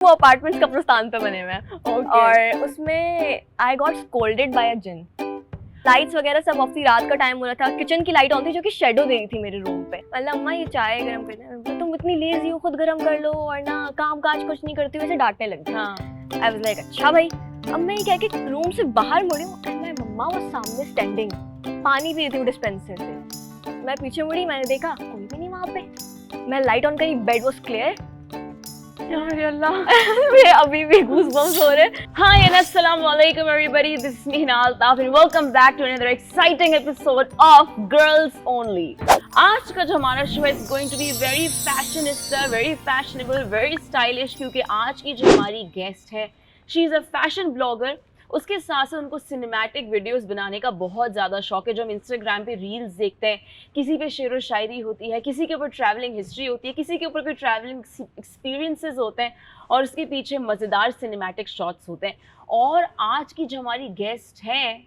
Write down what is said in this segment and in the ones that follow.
वो अपार्टमेंट्स कब्रिस्तान पे बने हुए हैं Okay. और उसमें I got scolded by a jinn. Lights वगैरह सब ऑफ थी, रात का टाइम हो रहा था, किचन की लाइट ऑन थी जो कि शेडो दे रही थी मेरे रूम पे। मतलब अम्मा ये चाय गरम करना, तुम इतनी लेजी हो, खुद गरम कर लो और ना काम काज कुछ नहीं करती, वैसे डांटने लग गई। हाँ. आई वाज लाइक अच्छा भाई। अब मैं ये कह के रूम से बाहर मुड़ी हूँ, मैं मम्मा वो सामने स्टैंडिंग पानी पी रही थी वो डिस्पेंसर से। मैं पीछे मुड़ी, मैंने देखा कोई भी नहीं वहाँ पे। मैं लाइट ऑन करी, बेड वाज क्लियर। यार अल्लाह. मेरे अभी भी गूज़बम्स हो रहे हैं। Hi and Assalamualaikum everybody, this is me Hinal Taf and welcome back to another exciting episode of Girls Only. आज का जो हमारा शो है going to be very fashionista, very fashionable, very stylish क्योंकि आज की जो हमारी गेस्ट है she is a fashion blogger. उसके साथ साथ उनको सिनेमैटिक वीडियोस बनाने का बहुत ज़्यादा शौक है। जो हम इंस्टाग्राम पे रील्स देखते हैं, किसी पे शेर व शायरी होती है, किसी के ऊपर ट्रैवलिंग हिस्ट्री होती है, किसी के ऊपर कोई ट्रैवलिंग एक्सपीरियंसेस होते हैं और उसके पीछे मज़ेदार सिनेमैटिक शॉट्स होते हैं। और आज की जो हमारी गेस्ट है,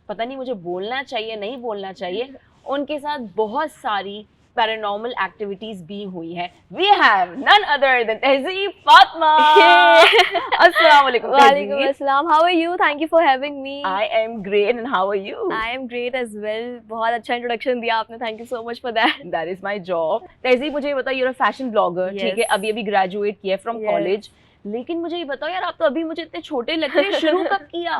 पता नहीं मुझे बोलना चाहिए नहीं बोलना चाहिए, उनके साथ बहुत सारी पैरानॉर्मल एक्टिविटीज भी हुई है। We have none other than तहज़ीब फातिमा। अस्सलाम वालेकुम। वालेकुम अस्सलाम। How are you? Thank you for having me. I am great and how are you? I am great as well. बहुत अच्छा इंट्रोडक्शन दिया आपने, thank you so much for that. That is my job. तहज़ीब मुझे ये बताओ, you're a fashion blogger, ठीक है, Yes. अभी ग्रेजुएट किया फ्रॉम Yes. कॉलेज, लेकिन मुझे ये बताओ यार, आप तो अभी मुझे इतने छोटे लगते हैं, शुरू कब किया?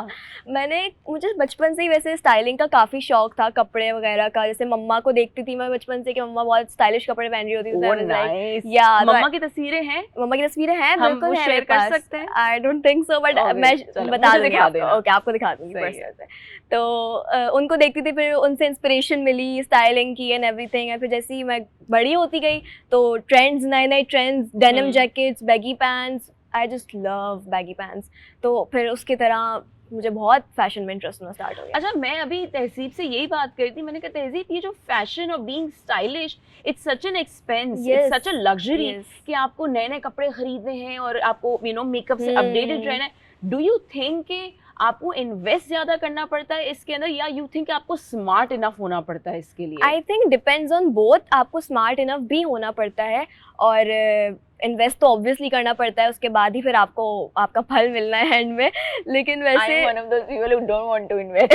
मुझे बचपन से ही वैसे स्टाइलिंग का काफ़ी शौक था, कपड़े वगैरह का। जैसे मम्मा को देखती थी मैं बचपन से कि मम्मा बहुत स्टाइलिश कपड़े पहन रही होती थी। Oh, So I was like, nice. yeah, तो मम्मा की तस्वीरें हैं? मम्मा की तस्वीरें हैं, हम बिल्कुल वो है share मेरे कर पास। सकते हैं? I don't think so, but Okay, मैं चलो, बता मुझे दूंगी दिखा आपको। देना। ओके, आपको दिखा दूंगी सही पर्सनल है। से। तो उनको देखती थी, फिर उनसे इंस्पिरेशन मिली स्टाइलिंग की एंड एवरीथिंग। फिर जैसे ही मैं बड़ी होती गई तो ट्रेंड्स, नए नए trends, denim jackets, baggy pants, I just love baggy pants. तो फिर उसकी तरह मुझे बहुत फैशन में इंटरेस्ट होना स्टार्ट हो गया। अच्छा, मैं अभी तहज़ीब से यही बात कर रही थी, मैंने कहा तहज़ीब ये जो फैशन और being stylish, it's such an expense, Yes. It's such a luxury Yes. कि आपको नए नए कपड़े खरीदने हैं और आपको मेकअप से Hmm. अपडेटेड रहना है। डू यू थिंक कि आपको इन्वेस्ट ज़्यादा करना पड़ता है इसके अंदर, या यू थिंक आपको स्मार्ट इनफ होना पड़ता है इसके लिए? I think depends on both. आपको स्मार्ट इनफ भी होना पड़ता है और इन्वेस्ट तो ऑब्वियसली करना पड़ता है, उसके बाद ही फिर आपको आपका फल मिलना है एंड में। लेकिन I am वैसे one of those people who don't want to invest.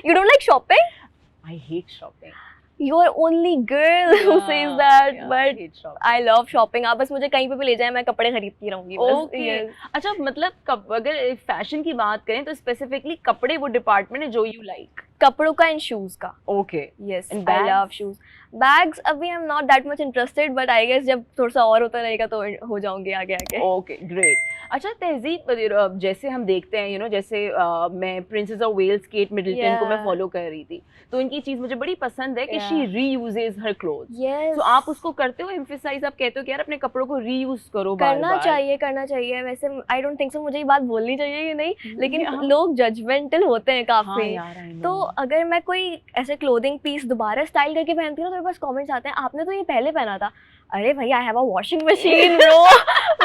You don't like shopping? I hate shopping. You are only girl who says that, Yeah, I but hate shopping. I love shopping. आप बस मुझे कहीं पे भी ले जाए, मैं कपड़े खरीदती रहूंगी बस। Okay. अच्छा, मतलब अगर फैशन की बात करें तो स्पेसिफिकली कपड़े वो डिपार्टमेंट है जो यू लाइक? कपड़ों का एंड शूज का। Okay. Yes, And I bags? Love shoes. Bags अभी I am not that much interested, but I guess जब थोड़ा सा और होता रहेगा तो हो जाऊंगी आगे आगे। Okay, great. अच्छा तहज़ीब, जैसे हम देखते हैं जैसे मैं princess of Wales Kate Middleton को मैं Yeah. फॉलो कर रही थी, तो इनकी चीज़ मुझे बड़ी पसंद है कि Yeah. She reuses her clothes. Yes, तो आप उसको करते हो एम्फेसाइज, आप कहते हो कि यार अपने कपड़ों को रीयूज करो बार करना बार? चाहिए, करना चाहिए। वैसे आई डोंट थिंक सो मुझे ये बात बोलनी चाहिए कि नहीं, लेकिन Yeah. लोग जजमेंटल होते हैं हाँ काफी। यार, I know. तो अगर मैं कोई ऐसे क्लोथिंग पीस दोबारा स्टाइल करके पहनती हूँ ना, तो मेरे पास कमेंट्स आते हैं आपने तो ये पहले पहना था। अरे भैया, I have a washing machine bro,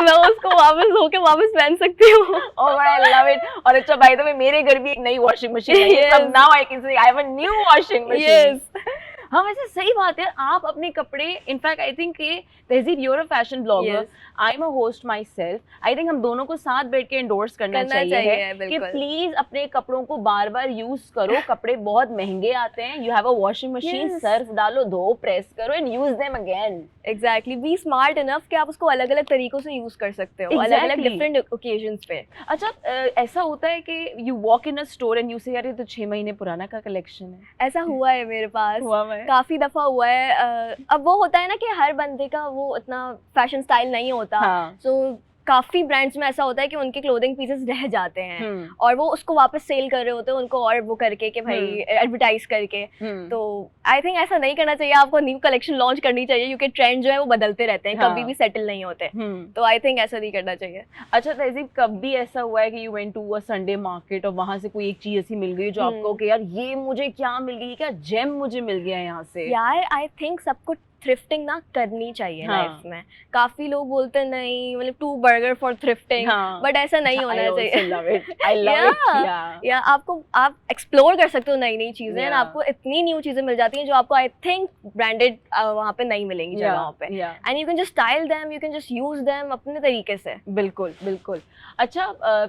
मैं उसको वापस धो के वापस पहन सकती हूँ। Oh my, I love it. और अच्छा भाई, तो मेरे घर भी एक नई वॉशिंग मशीन है, Yes. अब now I can say I have a new washing machine. Yes. हाँ, वैसे सही बात है, आप अपने कपड़े, इनफैक्ट आई थिंक कि तहज़ीब you're a fashion blogger, Yes. I am a host my self, I think हम दोनों को साथ बैठ के एंडोर्स करना चाहिए है कि बिल्कुल। प्लीज अपने कपड़ों को बार बार यूज करो। कपड़े बहुत महंगे आते हैं, you have a washing machine, Yes. Surf डालो, धो, प्रेस करो and use them again. Exactly, be smart enough कि आप उसको अलग अलग तरीकों से यूज कर सकते हो, अलग अलग Exactly. डिफरेंट ओकेजन्स पे। अच्छा, ऐसा होता है कि you walk in a store and you से यार ये तो 6 महीने पुराना का कलेक्शन है? ऐसा हुआ है मेरे पास, हुआ है? काफी दफा हुआ है। अब वो होता है ना कि हर बंदे का वो इतना फैशन स्टाइल नहीं होता, हाँ. सो काफी ब्रांड्स में ऐसा होता है कि उनके क्लोथिंग पीसेस रह जाते हैं हम्म. और वो उसको वापस सेल कर रहे होते हैं, उनको और वो करके कि भाई एडवर्टाइज करके। हम्म. तो आई थिंक ऐसा नहीं करना चाहिए, आपको न्यू कलेक्शन लॉन्च करनी चाहिए क्योंकि ट्रेंड जो है वो बदलते रहते हैं, हाँ. कभी भी सेटल नहीं होते। तो आई थिंक ऐसा नहीं करना चाहिए। अच्छा तहज़ीब, कब भी ऐसा हुआ है कि you went to a Sunday market और वहां से कोई एक चीज ऐसी मिल गई जो आपको कि यार ये मुझे क्या मिल गई, क्या जेम मुझे मिल गया यहाँ से? यार आई थिंक सबको थ्रिफ्टिंग ना करनी चाहिए हाँ. लाइफ में. काफी लोग बोलते हैं नहीं मतलब 2 बर्गर फॉर थ्रिफ्टिंग, हाँ. बट ऐसा नहीं होना चाहिए. I love it. I love it. Yeah. या आप एक्सप्लोर कर सकते हो नई नई चीजें, Yeah. और आपको इतनी न्यू चीजें मिल जाती हैं जो आपको आई थिंक ब्रांडेड वहाँ पे नहीं मिलेंगी जगहों पे. Yeah. And you can just style them, you can just use them अपने तरीके से. बिल्कुल बिल्कुल. अच्छा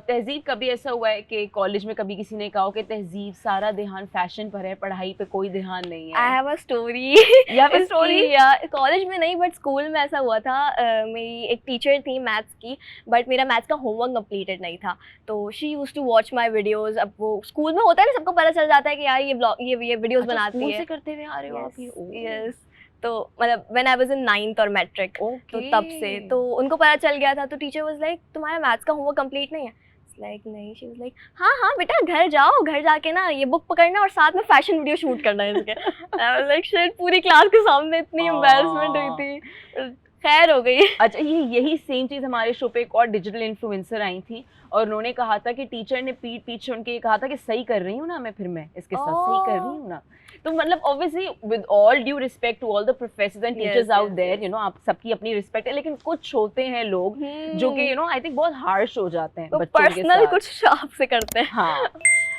तहजीब, कभी ऐसा हुआ है कि कॉलेज में कभी किसी ने कहा हो कि तहजीब सारा ध्यान फैशन पर है, पढ़ाई पे कोई ध्यान नहीं आई है? Have a story. You have a story? या कॉलेज में नहीं बट स्कूल में ऐसा हुआ था. मेरी एक टीचर थी मैथ्स की, बट मेरा मैथ्स का होमवर्क कंप्लीटेड नहीं था, तो she used to watch my videos. अब वो स्कूल में होता है ना, सबको पता चल जाता है कि यार ये ब्लॉग ये वीडियोस अच्छा, बनाती स्कूल है. से करते हुए आ रहे हो आप ये? यस. तो मतलब when I was in 9th और मैट्रिक, तो तब से तो उनको पता चल गया था. तो टीचर वाज लाइक तुम्हारा मैथ्स का होमवर्क कंप्लीट नहीं है? लाइक नहीं. शी वाज लाइक हाँ बेटा घर जाओ, घर जाके ना ये बुक पकड़ना और साथ में फैशन वीडियो शूट करना है इसके. आई वाज लाइक शिट, पूरी क्लास के सामने इतनी एम्बैरेसमेंट हुई थी. खैर हो गई. अच्छा, यही सेम चीज हमारे शो पे एक और डिजिटल इन्फ्लुएंसर आई थी और उन्होंने कहा था कि टीचर ने पीठ सुन के ये कहा था कि सही कर रही हूँ ना मैं, फिर मैं इसके साथ सही कर रही हूँ ना. तो मतलब obviously with all due respect to all the professors and teachers out there, you know, आप सबकी अपनी रिस्पेक्ट है, लेकिन कुछ होते हैं लोग जो कि यू नो आई थिंक बहुत हार्श हो जाते हैं बच्चों के पर्सनल साथ. कुछ आप से करते हैं. हाँ.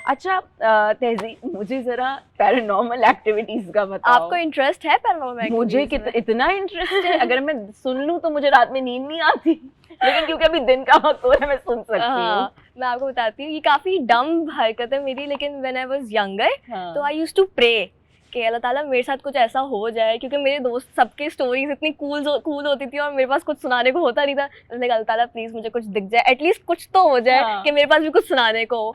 अच्छा तहजीब, मुझे जरा पैरानॉर्मल एक्टिविटीज का बताओ. आपको इंटरेस्ट है पैरानॉर्मल? मुझे इतना इंटरेस्ट है, अगर मैं सुन लूं तो मुझे रात में नींद नहीं आती, लेकिन क्योंकि अभी दिन का वक्त हो रहा है मैं सुन सकती हूँ. मैं आपको बताती हूँ, ये काफी डम हरकत है मेरी, लेकिन व्हेन आई वाज यंगर तो आई यूज्ड टू प्रे कि अल्लाह ताला मेरे साथ कुछ ऐसा हो जाए, क्योंकि मेरे दोस्त सबके स्टोरीज इतनी कूल होती थी और मेरे पास कुछ सुनाने को होता नहीं था. मैंने कहा अल्लाह ताला प्लीज मुझे कुछ दिख जाए, एटलीस्ट कुछ तो हो जाए कि मेरे पास भी कुछ सुनाने को.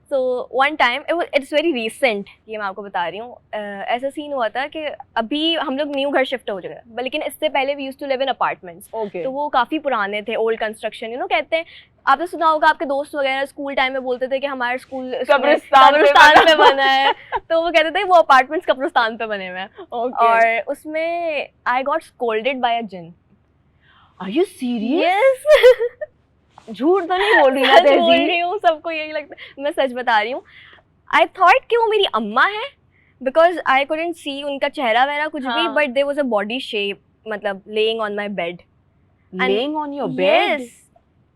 So one time, it's very recent, ये मैं आपको बता रही हूँ. ऐसा सीन हुआ था कि अभी हम लोग न्यू घर शिफ्ट हो चुके थे, लेकिन इससे पहले we used to live in apartments. तो वो काफी पुराने थे, ओल्ड कंस्ट्रक्शन, यू नो. कहते हैं, आपने सुना होगा, आपके दोस्त वगैरह स्कूल टाइम में बोलते थे कि हमारा स्कूल कब्रिस्तान पे बना है. तो वो कहते थे वो अपार्टमेंट्स कब्रिस्तान पे बने हुए हैं. और उसमें I got scolded by a jinn. Are you serious? Yes. झूठ तो नहीं बोल रही ना सच बोल तहजीब? रही हूँ, सबको यही लगता है, मैं सच बता रही हूँ. आई थॉट कि वो मेरी अम्मा है, बिकॉज आई कुडंट सी उनका चेहरा वगैरह कुछ भी, but there was a body shape, मतलब lying on my bed. Lying on your bed? Yes.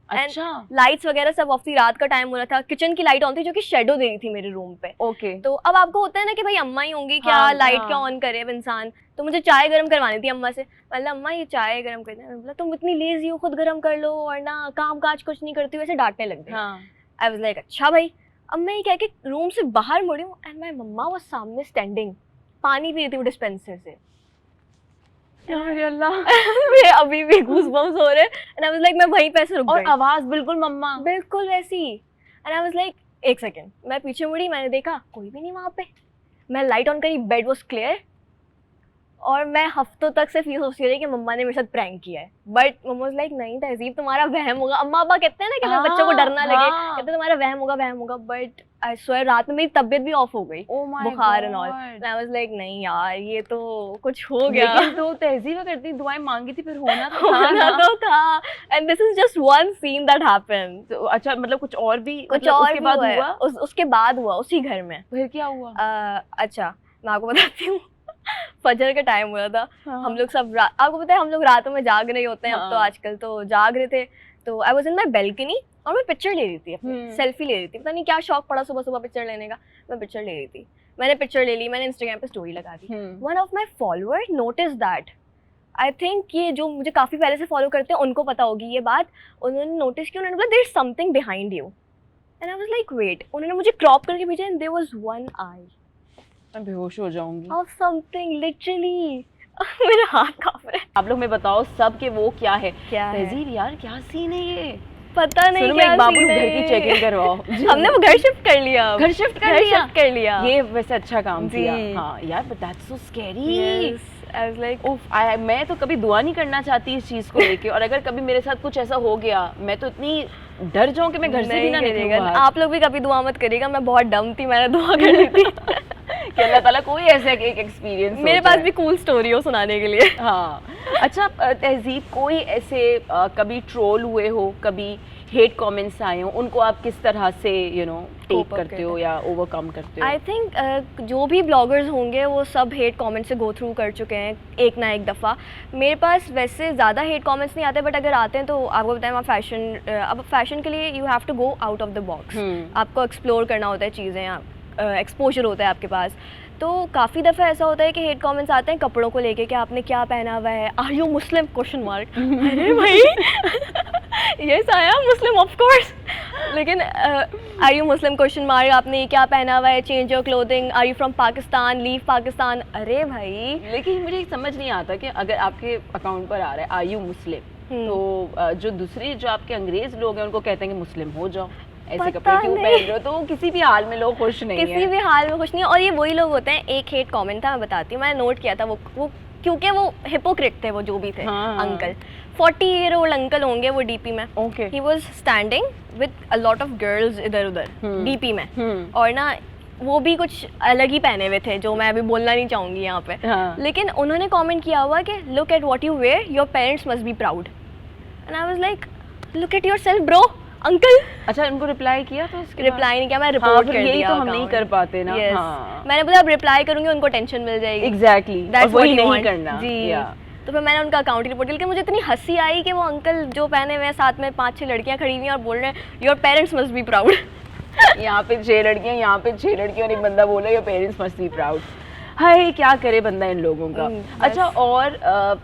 अच्छा. लाइट्स वगैरह सब ऑफ थी, रात का टाइम हो रहा था, किचन की लाइट ऑन थी जो कि शेडो दे रही थी मेरे रूम पे. ओके. तो अब आपको होता है ना कि भाई अम्मा ही होंगी क्या, लाइट क्या ऑन करे अब इंसान. तो मुझे चाय गर्म करवानी थी अम्मा से. मतलब अम्मा ये चाय गर्म कर देना. बोला तुम इतनी लेजी हो, खुद गर्म कर लो, और ना काम काज कुछ नहीं करती हो, ऐसे डांटने लग गई. आई वाज लाइक अच्छा भाई. अब मैं ये कह के रूम से बाहर मुड़ी हूँ एंड माय मम्मा वाज सामने स्टैंडिंग, पानी पी रही थी वो डिस्पेंसर से. यार अल्लाह. मेरे अभी भी गूज़बम्स हो रहे हैं. एंड आई वाज लाइक मैं वहीं पे ऐसे रुक गई. और आवाज बिल्कुल मम्मा, बिल्कुल वैसी. एंड आई वाज लाइक एक सेकंड. मैं पीछे मुड़ी, मैंने देखा कोई भी नहीं वहाँ पे. मैं लाइट ऑन करी, बेड वाज क्लियर. और मैं हफ्तों तक सिर्फ ये सोचती रही कि मम्मा ने मेरे साथ प्रैंक किया है. बट मम्मा वाज लाइक नहीं तहजीब, तुम्हारा वहम होगा. अम्मा अब्बा कहते हैं ना कि बच्चों को डरना लगे, कहते हैं तुम्हारा वहम होगा. बट आई स्वेयर रात में मेरी तबीयत भी ऑफ हो गई, बुखार and all. I was like नहीं यार ये तो कुछ हो गया. लेकिन तो तहजीब करती दुआएं मांगी थी, फिर होना तो था. And this is just one seen that happened. तो अच्छा, मतलब कुछ और भी, कुछ और उसके बाद हुआ? उसके बाद हुआ उसी घर में. फिर क्या हुआ? अच्छा मैं आपको बताती हूँ. फजर का टाइम हुआ था. हम लोग सब आपको पता है हम लोग रातों में जाग रहे होते हैं. अब तो आजकल तो जाग रहे थे. तो I was in my balcony और मैं पिक्चर ले रही थी अपनी, सेल्फी ले रही थी. पता नहीं क्या शौक पड़ा सुबह सुबह पिक्चर लेने का. मैं पिक्चर ले रही थी, मैंने पिक्चर ले ली, मैंने इंस्टाग्राम पे स्टोरी लगा दी. One of my followers notice that. I think ये जो मुझे काफी पहले से फॉलो करते हैं उनको पता होगी ये बात. उन्होंने नोटिस किया, उन्होंने बोला there is something behind you. And I was like wait. उन्होंने मुझे क्रॉप करके भेजा and there was one eye. मैं बेहोश हो जाऊंगी. Of something literally. मेरे हाथ कांप रहे हैं. आप लोग मैं बताओ सब के वो क्या है? क्या है? तहजीब यार क्या सीन है ये? पता नहीं क्या क्या बाबू सीन है. घर की चेकिंग करवाओ. हमने वो घर शिफ्ट कर लिया. घर शिफ्ट कर लिया. ये ये वैसे अच्छा काम जी. किया. हाँ यार, but that's so scary. Yes. I was like, मैं तो कभी दुआ नहीं करना चाहती इस चीज को लेके. और अगर कभी मेरे साथ कुछ ऐसा हो गया, मैं तो इतनी डर जाऊं कि मैं घर से भी ना निकलूं. आप लोग भी कभी दुआ मत करिएगा. मैं बहुत डम थी, मैंने दुआ कर ली थी कि अल्लाह ताला कोई ऐसा एक एक्सपीरियंस मेरे पास भी कूल स्टोरी हो सुनाने के लिए. हाँ. अच्छा तहजीब, कोई ऐसे कभी ट्रोल हुए हो, कभी हेट कमेंट्स आए हो उनको आप किस तरह से टेक Cope up करते हो या ओवरकम करते हो? आई थिंक जो भी ब्लॉगर्स होंगे वो सब हेट कमेंट से गो थ्रू कर चुके हैं एक ना एक दफ़ा। मेरे पास वैसे ज़्यादा हेट कमेंट्स नहीं आते, बट अगर आते हैं तो आपको बताएं, अब फैशन के लिए you have to go out of the box. आपको एक्सप्लोर करना होता है चीज़ें, एक्सपोजर होता है आपके पास। तो काफ़ी दफ़ा ऐसा होता है कि हेट कमेंट्स आते हैं कपड़ों को लेके कि आपने क्या पहना हुआ है, are you Muslim question mark. अरे भाई yes I am Muslim of course, लेकिन are you Muslim question mark, आपने ये क्या पहना हुआ है, change your clothing, are you from Pakistan, leave Pakistan. अरे भाई लेकिन मुझे समझ नहीं आता कि अगर आपके अकाउंट पर आ रहा है आर यू मुस्लिम, तो जो दूसरे जो आपके अंग्रेज लोग हैं उनको कहते हैं कि मुस्लिम हो जाओ, ऐसे कपड़े क्यों पहन रहे हो? तो किसी भी हाल में लोग खुश नहीं किसी भी हाल में खुश नहीं है। और ये वही लोग होते हैं, एक हेट कमेंट था मैं बताती हूँ, मैंने नोट किया था, वो क्योंकि वो हिपोक्रिट थे, वो जो भी थे। अंकल 40-year-old अंकल होंगे वो डीपी में। Okay. He was standing with a lot of girls इधर उधर डीपी में, और ना वो भी कुछ अलग ही पहने हुए थे जो मैं अभी बोलना नहीं चाहूँगी यहाँ पे। लेकिन उन्होंने कमेंट किया हुआ कि look at what you wear, your parents must be proud. And I was like look at yourself bro uncle. अच्छा, उनको रिप्लाई किया तो उसके रिप्लाई नहीं किया, मैं रिपोर्ट कर दिया। यही तो हम नहीं कर पाते ना। yes. हाँ। मैंने बोला अब रिप्लाई करूंगी उनको टेंशन मिल जाएगी। एग्जैक्टली, That's वही what you नहीं want. करना जी। या। तो फिर मैंने उनका अकाउंट रिपोर्ट किया, मुझे इतनी हंसी आई कि वो अंकल जो पहने हुए हैं, साथ में 5-6 लड़कियां खड़ी हुई हैं और बोल रहे हैं your parents must be proud. यहाँ पे 6 लड़कियां, यहाँ पे 6 लड़कियां, और एक बंदा बोला your parents must be proud. हाय, क्या करे बंदा इन लोगों का। अच्छा, और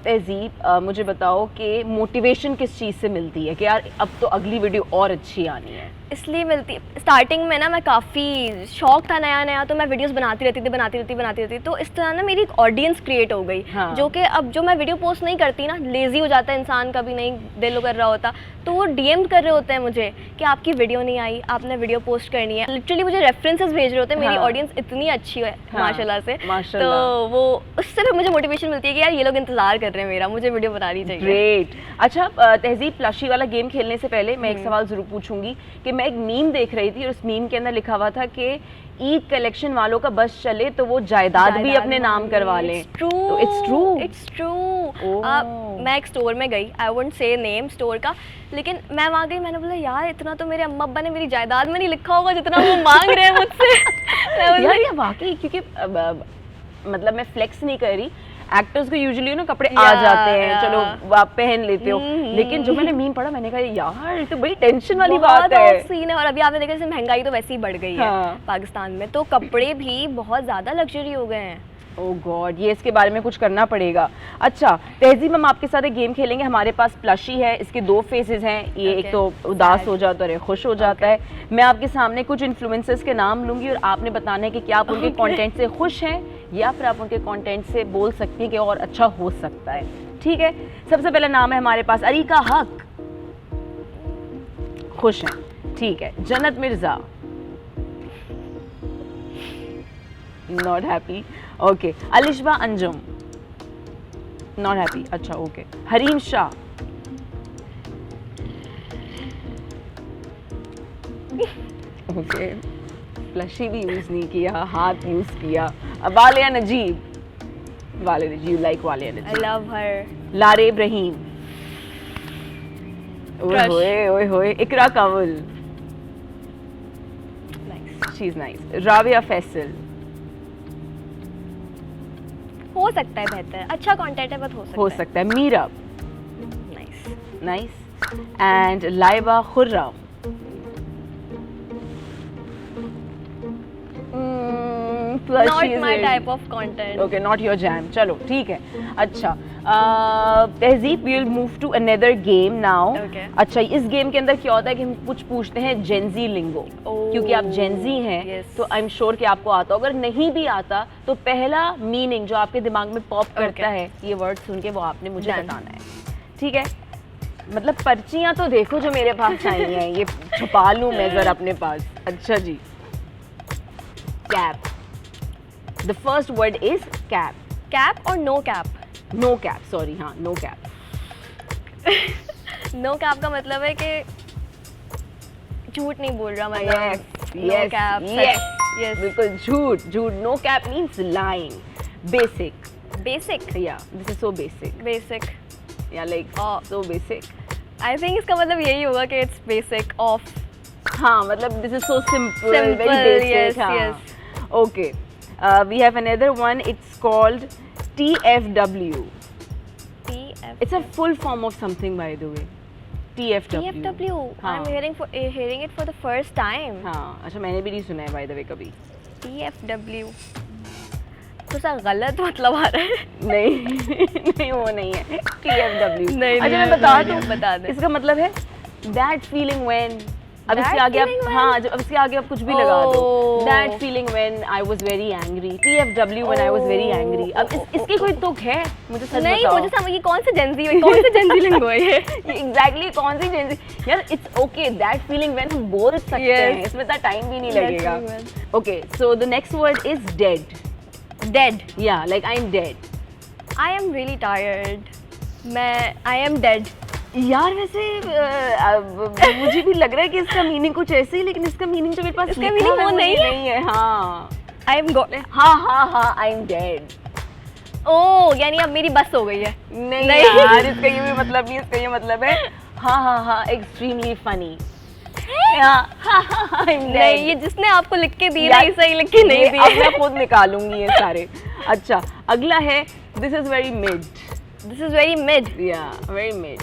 तहजीब मुझे बताओ कि मोटिवेशन किस चीज़ से मिलती है कि यार अब तो अगली वीडियो और अच्छी आनी है? इसलिए मिलती, स्टार्टिंग में ना मैं काफ़ी शौक था नया नया, तो मैं वीडियोस बनाती रहती, तो इस तरह ना मेरी एक ऑडियंस क्रिएट हो गई। हाँ। जो कि अब जो मैं वीडियो पोस्ट नहीं करती ना, लेज़ी हो जाता है इंसान, कभी नहीं दिल कर रहा होता, तो वो डीएम कर रहे होते हैं मुझे कि आपकी वीडियो नहीं आई, आपने वीडियो पोस्ट करनी है। लिटरली मुझे रेफरेंसेस भेज रहे होते हैं। मेरी ऑडियंस इतनी अच्छी है माशाल्लाह से, तो वो उससे भी मुझे मोटिवेशन मिलती है कि यार ये लोग इंतजार कर रहे हैं मेरा, मुझे वीडियो बनानी चाहिए। ग्रेट। अच्छा तहजीब, प्लशी वाला गेम खेलने से पहले मैं एक सवाल जरूर पूछूंगी कि मैं एक मीम देख रही थी और उस मीम के अंदर लिखा हुआ था कि ईद कलेक्शन वालों का बस चले तो वो जायदाद भी अपने नाम करवा लें। तो इट्स ट्रू। मैं एक स्टोर में गई, I won't say name store का, लेकिन मैं वहाँ गई, मैंने बोला यार इतना तो मेरे अम्मा अब्बा ने मेरी जायदाद में नहीं लिखा होगा जितना वो मांग रहे हैं मुझसे। यार ये वाकई, क्योंकि मतलब मैं फ्लेक्स नहीं कर रही, एक्टर्स को यूजुअली ना कपड़े आ जाते हैं, चलो आप पहन लेते हो, लेकिन जो मैंने मीम पढ़ा मैंने कहा यार ये तो बड़ी टेंशन वाली बात है। सीन है। और अभी आपने देखा जैसे महंगाई तो वैसे ही बढ़ गई है पाकिस्तान में, तो कपड़े भी बहुत ज़्यादा लग्जरी हो गए हैं। ओह गॉड, ये इसके बारे में कुछ करना पड़ेगा। अच्छा तहजीब, हम आपके साथ एक गेम खेलेंगे। हमारे पास प्लशी है, इसके 2 फेसेस हैं। ये एक तो उदास हो जाता है और खुश हो जाता है। मैं आपके सामने कुछ इन्फ्लुएंसर्स के नाम लूंगी और आपने बताना है कि क्या आप उनके कंटेंट से खुश हैं या फिर आप उनके कंटेंट से बोल सकती हैं कि और अच्छा हो सकता है। ठीक है, सबसे पहला नाम है हमारे पास अरीका हक। खुश हैं, ठीक है। Jannat Mirza, not happy. Okay. Alishba Anjum, not happy. अच्छा ओके। हरीम शाह, ओके। फ्लशी भी यूज नहीं किया, हाथ यूज किया। Walia Najeeb, Walia Najeeb, like Walia I Najeeb. Love her. Lare Ibrahim, ओए होए ओए होए। Iqra Kanwal, she is nice. Rabia Faisal, हो सकता है बेहतर, अच्छा कंटेंट है बट हो सकता है। Meera, nice nice. And Laiba Khurram, not my type of content. Okay, not your jam. चलो ठीक है। अच्छा Tehzeeb, we will move to another game now. अच्छा, इस गेम के अंदर क्या होता है कि हम कुछ पूछते हैं जेनजी लिंगो, क्योंकि आप जेनजी हैं तो आई एम श्योर कि आपको आता होगा। अगर नहीं भी आता तो पहला मीनिंग जो आपके दिमाग में पॉप करता है ये वर्ड सुन के वो आपने मुझे बताना है। ठीक है, मतलब पर्चियां तो देखो जो मेरे पास आई हैं, ये छुपा लूं मैं जरा अपने पास। अच्छा जी, cap. The first word is cap. Cap और no cap? No cap, sorry, हाँ नो कैप। नो कैप का मतलब है कि झूठ नहीं बोल रहा, मतलब नो कैप। यस, बिल्कुल झूठ। झूठ। No cap means lying. Basic. Basic? Yeah this is so basic. Basic yeah like so basic. I think इसका मतलब यही होगा कि इट्स बेसिक ऑफ हाँ मतलब this is so simple Simple, very yes, basic yes. Okay we have another one it's called TFW TF it's a full form of something by the way TFW TFW हाँ. I'm hearing it for the first time. हाँ अच्छा मैंने भी नहीं सुना है bye the वे कभी TFW थोड़ा सा गलत मतलब आ रहा है. नहीं नहीं वो नहीं है TFW नहीं, अच्छा नहीं, मैं बता नहीं, दूं बता दे. इसका मतलब है दैट फीलिंग व्हेन अब That इसके आगे आप feeling when? हाँ जब अब इसके आगे आप कुछ भी लगा दो Oh. That feeling when I was very angry TFW when I was very angry अब इसकी कोई तुक है मुझे सच नहीं बताओ मुझे समझ ये कौन से जेंजी लिंगो है ये. एग्जैक्टली कौन सी जेंजी यार it's okay that feeling when हम बोल सकते Yes. हैं इसमें इतना टाइम भी नहीं That लगेगा feeling okay so the next word is dead Dead. या like I am dead I am really tired. I am dead. यार वैसे मुझे भी लग रहा है कि इसका मीनिंग कुछ ऐसे ही लेकिन इसका मीनिंग जो मेरे पास इसका लिखा meaning है वो नहीं है? नहीं है हाँ I am हाँ आई एम डेड ओह यानी अब मेरी बस हो गई है. नहीं नहीं। यार इसका ये भी मतलब नहीं इसका ये मतलब है हाँ एक्सट्रीमली फनी नहीं ये जिसने आपको लिख के दी ना सही लिख के नहीं अब दी. मैं खुद निकालूंगी ये सारे अच्छा अगला है this is very mid This is very mid. या वेरी मिड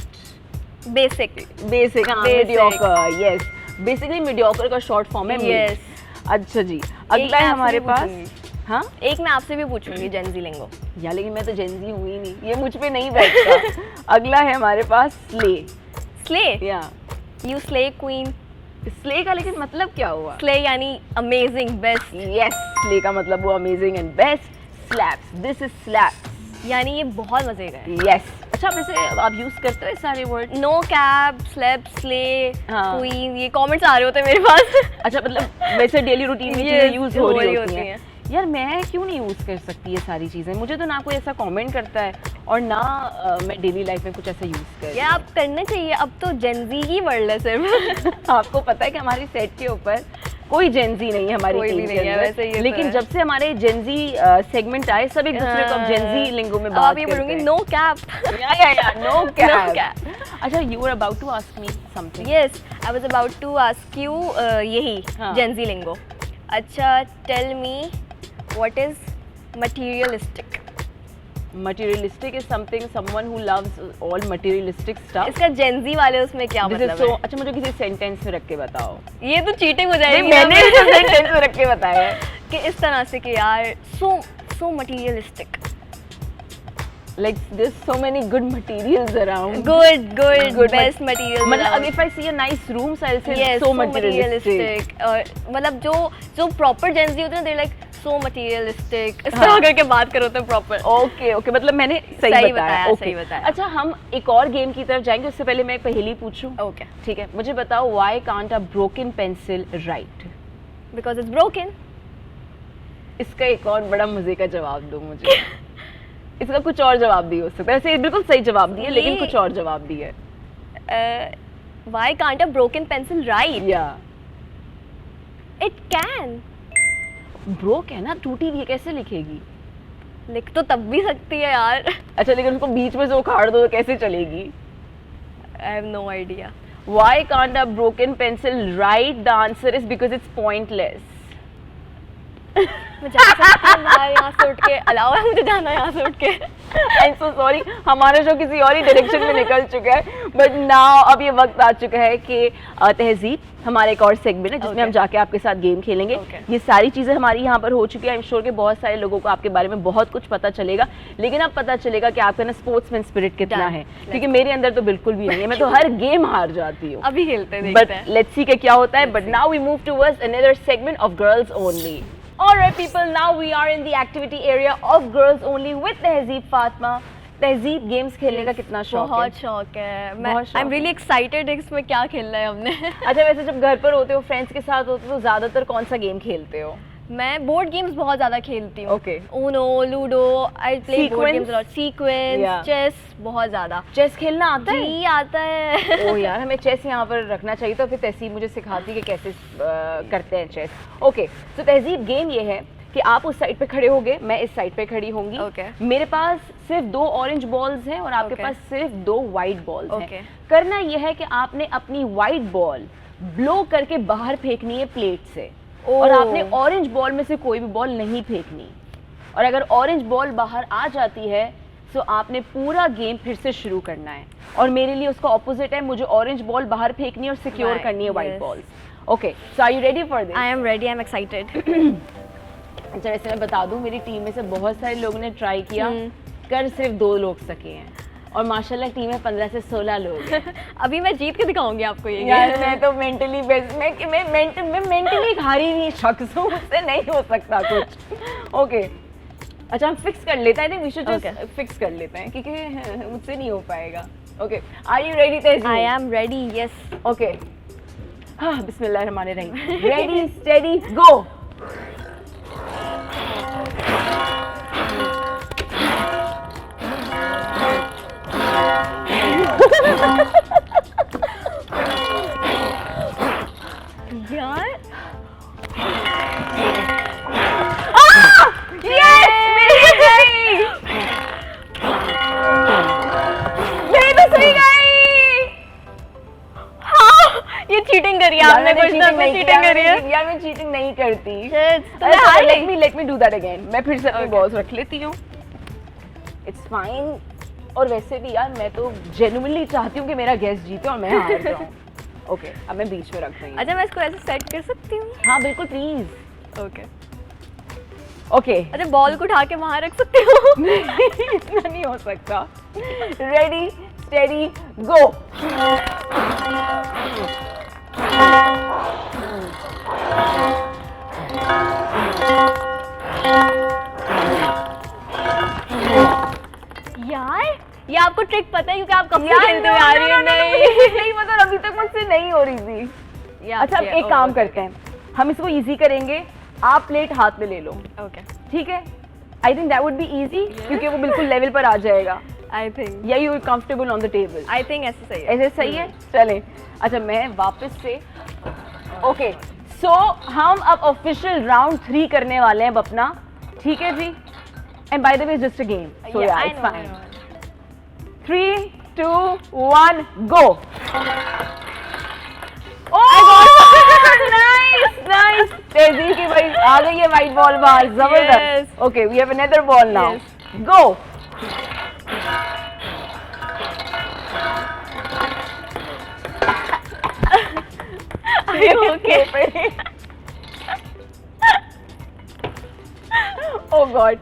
Basic. बेसिक हाँ Basic. Mediocre yes basically mediocre का शॉर्ट फॉर्म है mid. Yes. अच्छा जी अगला मैं है आपसे हमारे भी पास पूछूंगी. हाँ एक मैं आपसे भी पूछूंगी जेंजी लिंगो. या लेकिन मैं तो जेंजी हुई ही नहीं ये मुझ पे नहीं बैठता अगला है हमारे पास स्ले Slay. या You slay queen. स्ले का लेकिन मतलब क्या हुआ Slay यानी amazing, best. यस स्ले का मतलब वो amazing and best slaps this is slaps यानी ये बहुत मजे का है. यस अच्छा वैसे आप यूज करते हो ये सारे word No cap, slap, slay, हाँ. queen. ये कमेंट्स आ रहे होते हैं मेरे पास. अच्छा मतलब वैसे डेली रूटीन में चीजें Yes, यूज हो रही होती होती हैं यार मैं क्यों नहीं यूज कर सकती ये सारी चीजें मुझे तो ना कोई ऐसा कमेंट करता है और ना मैं डेली लाइफ में कुछ ऐसा यूज कर ये आप करने चाहिए. अब तो जेंजी ही वर्ल्ड है सिर्फ. आपको पता है कि हमारी सेट के ऊपर कोई जेंजी नहीं है हमारी कोई भी टीम के नहीं है, अंदर वैसे ये तो लेकिन है. जब से हमारे जेंजी सेगमेंट आए सब एक दूसरे को अब जेंजी लिंगो में अब बात आप ये करते बोलूंगी हैं नो कैप. या नो No कैप cap. अच्छा you were about to ask me something Yes, I was about to ask you यही हाँ. Gen Z lingo. अच्छा tell me what is materialistic. materialistic is something someone who loves all materialistic stuff इसका Gen Z वाले उसमें क्या This is मतलब so है? अच्छा मुझे किसी सेंटेंस में रख के बताओ ये तो चीटिंग हो नहीं जाएगी. मैंने यहाँ भी पे. सेंटेंस में रख के बताया है कि इस तरह से कि यार so materialistic. like there's so many good materials around Good, Good best material. मतलब if I see a nice room so I'll say yes, so materialistic और मतलब जो प्रॉपर जेंजी होते हैं they're like so materialistic. इस हाँ. तरह करके बात करो तो प्रॉपर. ओके मतलब मैंने सही सही बताया बताया, okay. सही बताया. अच्छा हम एक और गेम की तरफ जाएंगे उससे पहले मैं एक पहेली पूछूं Okay. ठीक है मुझे बताओ why can't a broken pencil write Because it's broken. इसका एक और बड़ा मजे का जवाब दो मुझे इसका कुछ और जवाब भी हो सकता है वैसे बिल्कुल सही जवाब दिए लेकिन ये- कुछ और जवाब भी है Why can't a broken pencil write? या It can. ब्रोक है ना टूटी हुई है कैसे लिखेगी लिख तो तब भी सकती है यार. अच्छा लेकिन उनको बीच में से उखाड़ दो तो कैसे चलेगी I have no idea. Why can't a broken pencil write? The answer is because it's pointless. मैं जा सकती हूँ बाहर यहाँ से उठ के. अलाउ है मुझे जाना यहाँ से उठ के. I'm so sorry. हमारा शो किसी और ही डायरेक्शन में निकल चुका है बट नाउ अब ये वक्त आ चुका है कि तहजीब हमारा एक और सेगमेंट है जिसमें Okay. हम जाके आपके साथ गेम खेलेंगे Okay. ये सारी चीज़ें हमारी यहाँ पर हो चुकी है आई एम श्योर कि बहुत सारे लोगों को आपके बारे में बहुत कुछ पता चलेगा लेकिन अब पता चलेगा कि आपका ना स्पोर्ट्समैन स्पिरिट कितना Done. है क्योंकि मेरे अंदर तो बिल्कुल भी नहीं है मैं तो हर गेम हार जाती हूँ अभी खेलते हैं But देखते हैं. let's see क्या होता है. But now we move towards another segment of girls only. Alright people, now we are in the activity area of girls only with तहजीब फातिमा. तहजीब गेम्स खेलने का कितना शौक है? बहुत शौक है. मैं बहुत शौक आई एम रियली एक्साइटेड इसमें क्या खेलना है हमने. अच्छा वैसे जब घर पर होते हो फ्रेंड्स के साथ होते हो तो ज्यादातर कौन सा गेम खेलते हो? मैं बोर्ड गेम्स बहुत ज्यादा खेलती हूँ. Okay. Uno, Ludo, I play board Sequence? games a lot. Sequence, Yeah. chess बहुत ज्यादा. चेस खेलना आता है? जी आता है. ओ यार हमें चेस यहाँ पर रखना चाहिए तो फिर तहजीब मुझे सिखाती कि कैसे करते हैं चेस. ओके तो तहजीब गेम ये है कि आप उस साइड पे खड़े होगे, मैं इस साइड पे खड़ी होंगी। Okay. मेरे पास सिर्फ 2 ऑरेंज बॉल्स हैं और आपके Okay. पास सिर्फ 2 वाइट बॉल्स Okay. हैं। करना यह है कि आपने अपनी वाइट बॉल ब्लो करके बाहर फेंकनी है प्लेट से, और आपने ऑरेंज बॉल में से कोई भी बॉल नहीं फेंकनी। और अगर ऑरेंज बॉल बाहर आ जाती है तो आपने पूरा गेम फिर से शुरू करना है, और मेरे लिए उसका ऑपोजिट है, मुझे ऑरेंज बॉल बाहर फेंकनी है और सिक्योर Right, करनी है white yes. Balls. Okay, so are you ready for this? I am ready, I am excited. अच्छा, वैसे मैं बता दूं, मेरी टीम में से बहुत सारे लोगों ने ट्राई किया, कर सिर्फ 2 लोग सके हैं, और माशाल्लाह टीम में 15 से 16 लोग हैं। अभी मैं जीत के दिखाऊंगी आपको ये यार game। मैं तो मेंटली मैं मेंटली एक हारी हुई शख्स हूँ, मुझसे नहीं हो सकता कुछ। ओके, अच्छा हम फिक्स कर लेते हैं, वी शुड जस्ट फिक्स कर लेते हैं क्योंकि मुझसे नहीं हो पाएगा। ओके, आर यू रेडी तेजी? आई एम रेडी, यस। ओके, हाँ, बिस्मिल्लाहिर्रहमानिर्रहीम। रेडी स्टेडी गो। यार यस, मेरी गई, मेरी तो सही गई। हाँ, ये चीटिंग करी है आपने, कुछ ना कुछ चीटिंग करी है। यार मैं चीटिंग नहीं करती। तो मैं हार गई। Let me do that again. मैं फिर से अपनी बॉल्स रख लेती हूँ, इट्स फाइन। और वैसे भी यार मैं तो जेन्युइनली चाहती हूँ कि मेरा गेस्ट जीते और मैं हार जाऊँ। ओके, अब मैं बीच में रख रही हूँ। अच्छा, मैं इसको ऐसे सेट कर सकती हूँ? हाँ बिल्कुल, प्लीज। ओके। ओके, अच्छा, बॉल को उठा के वहां रख सकती हूँ? इतना नहीं हो सकता। रेडी स्टेडी गो। यार, ये आपको ट्रिक पता है क्योंकि आप कब से खेलते हुए आ रही हैं? नहीं मतलब अभी तक मुझसे नहीं हो रही थी। अच्छा, अब एक काम करते हैं, हम इसको इजी करेंगे। आप प्लेट हाथ में ले लो, ओके, ठीक है? I think that would be easy, क्योंकि वो बिल्कुल लेवल पर आ जाएगा। आई थिंक, या you are comfortable on the table? I think ऐसे सही है। ऐसे सही है, चले। अच्छा, मैं वापस से ओके, सो हम अब ऑफिशियल राउंड 3 करने वाले हैं अब अपना, ठीक है जी? And by the way just a game, so yeah it's fine. 3 2 1 go. Nice nice, तेजी की भाई आ गई है वाइट बॉल बाहर, जबरदस्त। Okay, we have another ball now, go. Okay, Oh God.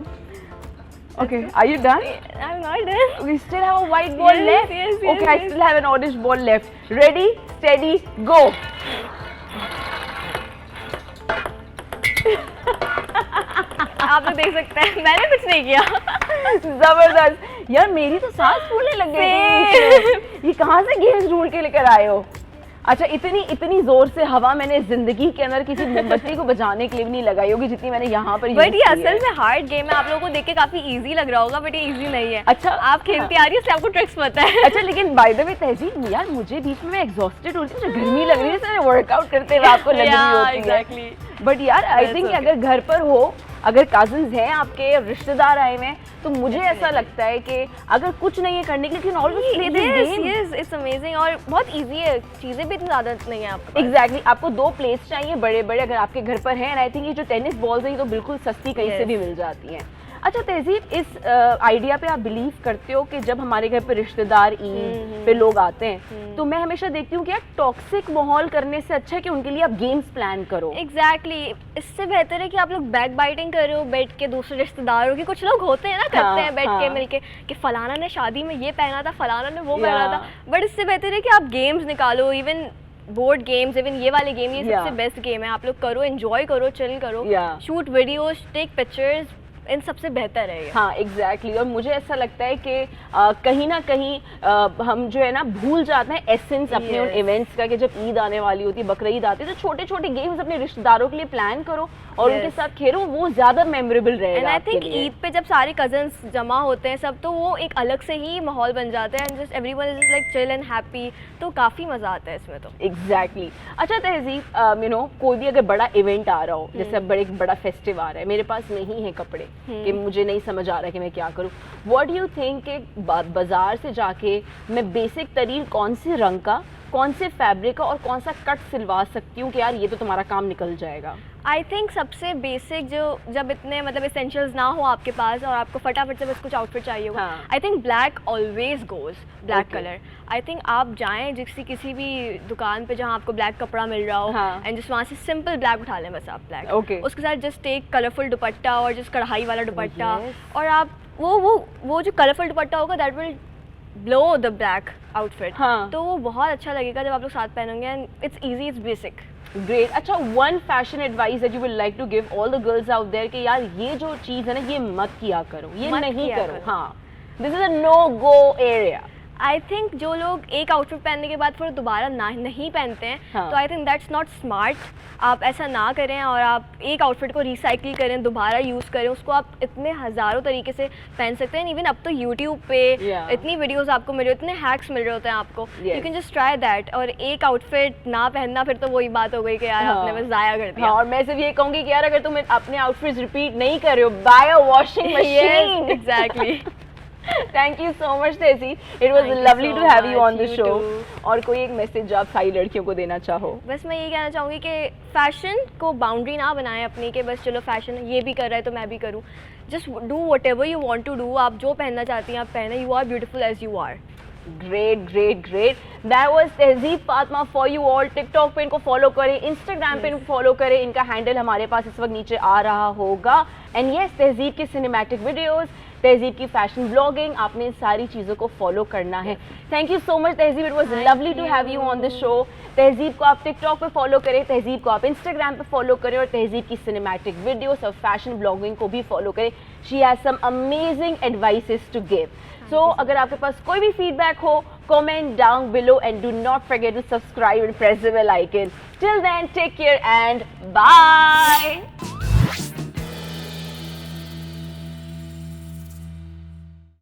Okay, are you done? I am not done. We still have a white ball Yes, left. yes, yes, Okay, I yes. still have an orange ball left. Ready, steady, go. आप लोग देख सकते हैं, मैंने कुछ नहीं किया। जबरदस्त यार, मेरी तो सांस फूलने लग गई। ये कहाँ से गेम्स ढूंढ के लेकर आए हो? अच्छा, इतनी जोर से हवा मैंने जिंदगी के अंदर किसी मोमबत्ती को बजाने के लिए भी नहीं लगाई होगी जितनी मैंने यहाँ पर यूज बट ये की असल है। में हार्ड गेम है, आप लोगों को देख के काफी इजी लग रहा होगा, बट ये इजी नहीं है। अच्छा, आप खेलती आ रही है, इसलिए आपको ट्रिक्स पता है। अच्छा, लेकिन बाय द वे तहजीब, यार मुझे बीच में मैं एग्जॉस्टेड होती हूँ, मुझे गर्मी लग रही है, जैसे वर्कआउट करते हुए आपको लग रही होती है। एग्जैक्टली। बट यार आई That's थिंक okay. अगर घर पर हो, अगर कजिन्स हैं आपके, रिश्तेदार आए हुए हैं, तो मुझे ऐसा लगता है कि अगर कुछ नहीं है करने के लिए, लेकिन always play this game. Yes, it's amazing और बहुत इजी है, चीजें भी इतनी ज्यादा नहीं है आपके पास। एग्जैक्टली, आपको 2 प्लेट्स चाहिए बड़े बड़े अगर आपके घर पर हैं। एंड आई थिंक ये जो टेनिस बॉल्स है ये तो बिल्कुल सस्ती कहीं से Yes. भी मिल जाती हैं। अच्छा तहजीब, इस आइडिया पे आप बिलीव करते हो कि जब हमारे घर पे रिश्तेदार ईद पे लोग आते हैं, तो मैं हमेशा देखती हूँ कि यार टॉक्सिक माहौल करने से अच्छा है कि उनके लिए आप गेम्स प्लान करो। एग्जैक्टली, इससे बेहतर है कि आप लोग बैक बाइटिंग करो बैठ के दूसरे रिश्तेदारों की। कुछ लोग होते हैं ना, करते हैं बैठ के मिलके कि फलाना ने शादी में ये पहना था, फलाना ने वो पहना था। बट इससे बेहतर है कि आप गेम्स निकालो, इवन बोर्ड गेम्स, इवन ये वाले गेम, ये सबसे बेस्ट गेम है। आप लोग करो, एंजॉय करो, चिल करो, शूट वीडियोस, टेक पिक्चर्स, इन सबसे बेहतर है ये। हाँ एग्जैक्टली और मुझे ऐसा लगता है कि कहीं ना कहीं हम जो है ना भूल जाते हैं एसेंस अपने उन इवेंट्स का कि जब ईद आने वाली होती है, बकरीद आती है, तो छोटे छोटे गेम्स अपने रिश्तेदारों के लिए प्लान करो और उनके साथ खेलो, वो ज़्यादा मेमोरेबल रहेगा। एंड आई थिंक ईद पे जब सारे कजन्स जमा होते हैं सब, तो वो एक अलग से ही माहौल बन जाता है and just everyone is like chill and happy, तो काफ़ी मज़ा आता है इसमें तो। एग्जैक्टली अच्छा तहजीब, यू नो कोई भी अगर बड़ा इवेंट आ रहा हो, जैसे अब बड़ा फेस्टिव आ रहा है, मेरे पास नहीं है कपड़े कि मुझे नहीं समझ आ रहा है कि मैं क्या करूँ, व्हाट डू यू थिंक कि बाजार से जाके मैं बेसिक तरीन कौन से रंग का, कौन से फैब्रिक का और कौन सा कट सिलवा सकती हूँ कि यार ये तो तुम्हारा काम निकल जाएगा? आई थिंक सबसे बेसिक जो, जब इतने मतलब इसेंशियल्स ना हो आपके पास और आपको फटाफट से बस कुछ आउटफिट चाहिए होगा, I think black always goes, black colour. I think आप जाएं किसी भी दुकान पे जहाँ आपको ब्लैक कपड़ा मिल रहा हो एंड जिस वहाँ से सिंपल ब्लैक उठा लें बस आप ब्लैक, उसके साथ जस्ट एक कलरफुल दुपट्टा और जिस कढ़ाई वाला दुपट्टा, और आप वो जो कलरफुल दुपट्टा होगा that will blow the black outfit, तो वो बहुत अच्छा लगेगा जब आप लोग साथ पहनेंगे and it's easy, it's basic. Great. अच्छा, one fashion advice that you will like to give all the girls out there कि यार ये जो चीज़ है ना ये मत किया करो, ये नहीं करो, हाँ, this is a no go area. I think जो लोग एक आउटफिट पहनने के बाद फिर दोबारा नहीं पहनते हैं, तो I think that's not smart. आप ऐसा ना करें और आप एक आउटफिट को रिसाइकिल करें, दोबारा यूज़ करें उसको, आप इतने हज़ारों तरीके से पहन सकते हैं। इवन अब तो यूट्यूब पे इतनी वीडियोस आपको मिल रही, इतने हैक्स मिल रहे होते हैं आपको, you can just try that. और एक आउटफिट ना पहनना फिर तो वही बात हो गई कि यार आपने बस ज़ाया कर दिया। और मैं सिर्फ ये कहूँगी कि यार अगर तुम अपने आउटफिट्स रिपीट नहीं कर रहे हो, buy a washing machine. Exactly. Thank you so much Tehzeeb, it was lovely to have you on the show। और कोई एक मैसेज आप सारी लड़कियों को देना चाहो? बस मैं ये कहना चाहूँगी कि फैशन को बाउंड्री ना बनाएं अपनी, के बस चलो फैशन ये भी कर रहा है तो मैं भी करूँ। Just do whatever you want to do, आप जो पहनना चाहती हैं आप पहने, you are beautiful as you are. Great that was Tehzeeb Fatima for you all. TikTok पे इनको फॉलो करें, इंस्टाग्राम पे इनको फॉलो करें, इनका हैंडल हमारे पास इस वक्त नीचे आ रहा होगा। एंड यस, तहजीब की सिनेमैटिक वीडियोस, तहजीब की फैशन ब्लॉगिंग, आपने इन सारी चीज़ों को फॉलो करना है। Thank you so much Tehzeeb, it was lovely to have you on the show. Tehzeeb को आप टिकटॉक पे फॉलो करें, तहजीब को आप इंस्टाग्राम पे फॉलो करें और तहजीब की सिनेमैटिक वीडियोस और फैशन ब्लॉगिंग को भी फॉलो करें। She has some amazing advices to give. So अगर आपके पास कोई भी फीडबैक हो, comment down below and do not forget to subscribe and press the bell icon. Till then, take care and bye.